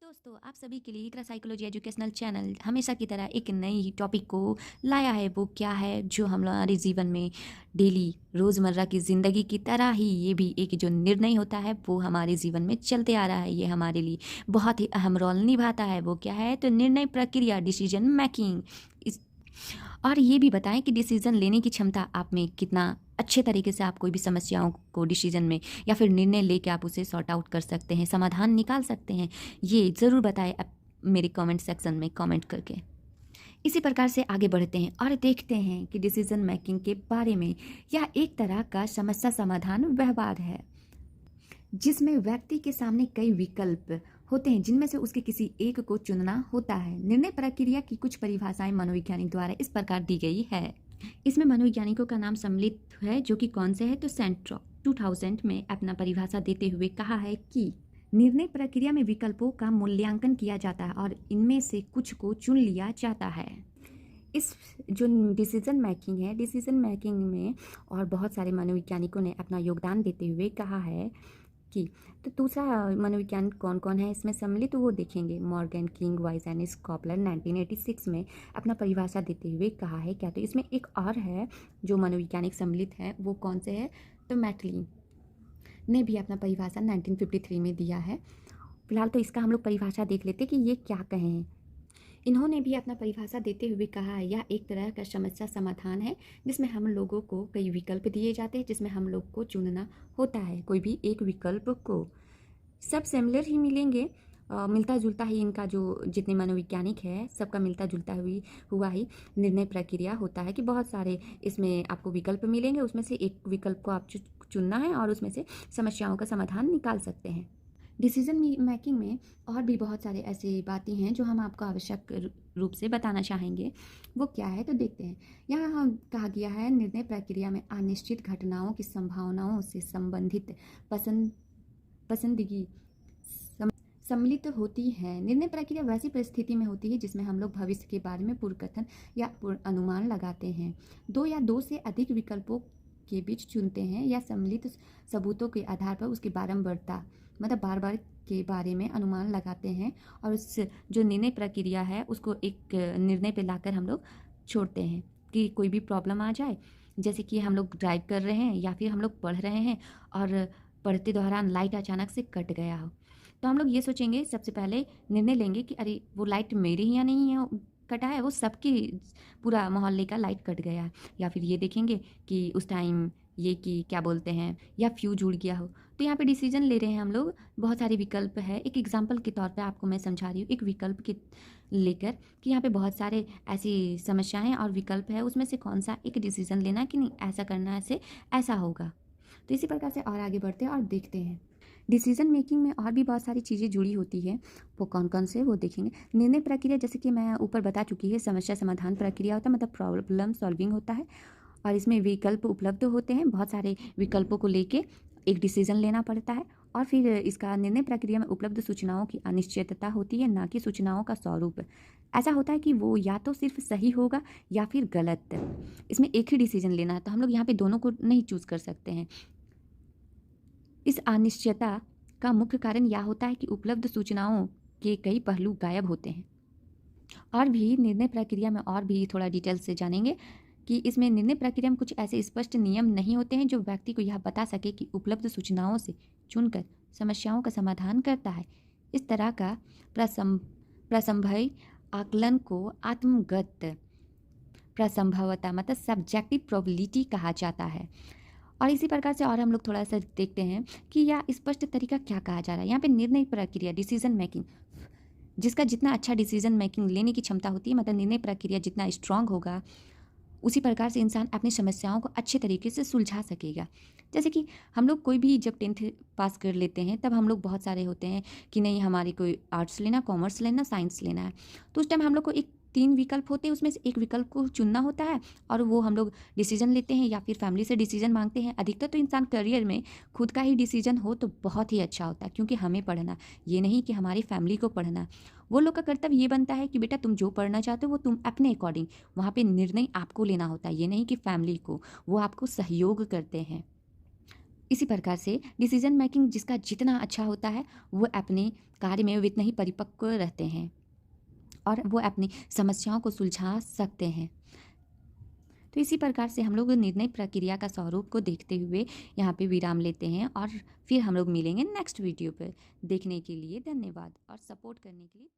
दोस्तों, आप सभी के लिए इकरा साइकोलॉजी एजुकेशनल चैनल हमेशा की तरह एक नई टॉपिक को लाया है। वो क्या है जो हम हमारे जीवन में डेली रोज़मर्रा की ज़िंदगी की तरह ही ये भी एक जो निर्णय होता है वो हमारे जीवन में चलते आ रहा है। ये हमारे लिए बहुत ही अहम रोल निभाता है। वो क्या है? तो निर्णय प्रक्रिया, डिसीजन मेकिंग। इस और ये भी बताएं कि डिसीज़न लेने की क्षमता आप में कितना अच्छे तरीके से आप कोई भी समस्याओं को डिसीजन में या फिर निर्णय लेके आप उसे सॉर्ट आउट कर सकते हैं, समाधान निकाल सकते हैं। ये ज़रूर बताएं आप मेरे कमेंट सेक्शन में कमेंट करके। इसी प्रकार से आगे बढ़ते हैं और देखते हैं कि डिसीजन मेकिंग के बारे में। यह एक तरह का समस्या समाधान व्यवहार है जिसमें व्यक्ति के सामने कई विकल्प होते हैं जिनमें से उसके किसी एक को चुनना होता है। निर्णय प्रक्रिया की कुछ परिभाषाएं मनोवैज्ञानिक द्वारा इस प्रकार दी गई है। इसमें मनोवैज्ञानिकों का नाम सम्मिलित है जो कि कौन से है? तो सेंट्रो 2000 में अपना परिभाषा देते हुए कहा है कि निर्णय प्रक्रिया में विकल्पों का मूल्यांकन किया जाता है और इनमें से कुछ को चुन लिया जाता है। इस जो डिसीजन मेकिंग में और बहुत सारे मनोवैज्ञानिकों ने अपना योगदान देते हुए कहा है कि तो दूसरा मनोविज्ञान कौन कौन है इसमें सम्मिलित, तो वो देखेंगे। मॉर्गन, किंग, वाइज एंड स्कॉपलर 1986 में अपना परिभाषा देते हुए कहा है क्या? तो इसमें एक और है जो मनोवैज्ञानिक सम्मिलित है, वो कौन से है? तो मैटलिन ने भी अपना परिभाषा 1953 में दिया है। फिलहाल तो इसका हम लोग परिभाषा देख लेते कि ये क्या कहे हैं। इन्होंने भी अपना परिभाषा देते हुए कहा है यह एक तरह का समस्या समाधान है जिसमें हम लोगों को कई विकल्प दिए जाते हैं जिसमें हम लोग को चुनना होता है कोई भी एक विकल्प को। सब सिमिलर ही मिलेंगे, मिलता जुलता ही इनका जो जितने मनोवैज्ञानिक है सबका मिलता जुलता हुआ ही निर्णय प्रक्रिया होता है कि बहुत सारे इसमें आपको विकल्प मिलेंगे, उसमें से एक विकल्प को आप चुनना है और उसमें से समस्याओं का समाधान निकाल सकते हैं। डिसीजन मेकिंग में और भी बहुत सारे ऐसी बातें हैं जो हम आपको आवश्यक रूप से बताना चाहेंगे। वो क्या है? तो देखते हैं। यहाँ हम कहा गया है निर्णय प्रक्रिया में अनिश्चित घटनाओं की संभावनाओं से संबंधित पसंदगी सम्मिलित होती है। निर्णय प्रक्रिया वैसी परिस्थिति में होती है जिसमें हम लोग भविष्य के बारे में पूर्वकथन या अनुमान लगाते हैं, दो या दो से अधिक विकल्पों के बीच चुनते हैं या सम्मिलित सबूतों के आधार पर उसकी बारंबारता मतलब बार बार के बारे में अनुमान लगाते हैं और उस जो निर्णय प्रक्रिया है उसको एक निर्णय पे लाकर हम लोग छोड़ते हैं कि कोई भी प्रॉब्लम आ जाए, जैसे कि हम लोग ड्राइव कर रहे हैं या फिर हम लोग पढ़ रहे हैं और पढ़ते दौरान लाइट अचानक से कट गया हो, तो हम लोग ये सोचेंगे, सबसे पहले निर्णय लेंगे कि अरे वो लाइट मेरे ही यहाँ नहीं है कटा है, वो सबकी पूरा मोहल्ले का लाइट कट गया है। या फिर ये देखेंगे कि उस टाइम ये कि क्या बोलते हैं या फ्यूज उड़ गया हो। तो यहाँ पे डिसीजन ले रहे हैं हम लोग, बहुत सारे विकल्प है। एक एग्जांपल के तौर पे आपको मैं समझा रही हूँ एक विकल्प के लेकर कि यहाँ पे बहुत सारे ऐसी समस्याएं और विकल्प है, उसमें से कौन सा एक डिसीजन लेना कि नहीं ऐसा करना ऐसे ऐसा होगा। तो इसी प्रकार से और आगे बढ़ते हैं और देखते हैं डिसीजन मेकिंग में और भी बहुत सारी चीज़ें जुड़ी होती है। वो कौन कौन से वो देखेंगे। निर्णय प्रक्रिया जैसे कि मैं ऊपर बता चुकी है, समस्या समाधान प्रक्रिया होता है, मतलब प्रॉब्लम सॉल्विंग होता है और इसमें विकल्प उपलब्ध होते हैं। बहुत सारे विकल्पों को लेके एक डिसीजन लेना पड़ता है और फिर इसका निर्णय प्रक्रिया में उपलब्ध सूचनाओं की अनिश्चितता होती है, ना कि सूचनाओं का स्वरूप। ऐसा होता है कि वो या तो सिर्फ सही होगा या फिर गलत। इसमें एक ही डिसीजन लेना है तो हम लोग यहाँ पे दोनों को नहीं चूज कर सकते हैं। इस अनिश्चयता का मुख्य कारण यह होता है कि उपलब्ध सूचनाओं के कई पहलू गायब होते हैं। और भी निर्णय प्रक्रिया में और भी थोड़ा डिटेल से जानेंगे कि इसमें निर्णय प्रक्रिया में कुछ ऐसे स्पष्ट नियम नहीं होते हैं जो व्यक्ति को यह बता सके कि उपलब्ध सूचनाओं से चुनकर समस्याओं का समाधान करता है। इस तरह का प्रसंभय आकलन को आत्मगत प्रसंभवता मतलब सब्जेक्टिव प्रोबेबिलिटी कहा जाता है। और इसी प्रकार से और हम लोग थोड़ा सा देखते हैं कि यह स्पष्ट तरीका क्या कहा जा रहा है। यहाँ पे निर्णय प्रक्रिया डिसीजन मेकिंग, जिसका जितना अच्छा डिसीजन मेकिंग लेने की क्षमता होती है, मतलब निर्णय प्रक्रिया जितना स्ट्रांग होगा उसी प्रकार से इंसान अपनी समस्याओं को अच्छे तरीके से सुलझा सकेगा। जैसे कि हम लोग कोई भी जब 10th पास कर लेते हैं तब हम लोग बहुत सारे होते हैं कि नहीं हमारी कोई आर्ट्स लेना, कॉमर्स लेना, साइंस लेना है, तो उस टाइम हम लोग को एक 3 विकल्प होते हैं, उसमें से एक विकल्प को चुनना होता है और वो हम लोग डिसीजन लेते हैं या फिर फैमिली से डिसीजन मांगते हैं। अधिकतर तो इंसान करियर में खुद का ही डिसीजन हो तो बहुत ही अच्छा होता है, क्योंकि हमें पढ़ना, ये नहीं कि हमारी फैमिली को पढ़ना। वो लोग का कर्तव्य ये बनता है कि बेटा तुम जो पढ़ना चाहते हो वो तुम अपने अकॉर्डिंग, वहाँ पे निर्णय आपको लेना होता है, ये नहीं कि फैमिली को, वो आपको सहयोग करते हैं। इसी प्रकार से डिसीजन मेकिंग जिसका जितना अच्छा होता है वो अपने कार्य में उतना ही परिपक्व रहते हैं और वो अपनी समस्याओं को सुलझा सकते हैं। तो इसी प्रकार से हम लोग निर्णय प्रक्रिया का स्वरूप को देखते हुए यहाँ पे विराम लेते हैं और फिर हम लोग मिलेंगे नेक्स्ट वीडियो पर। देखने के लिए धन्यवाद और सपोर्ट करने के लिए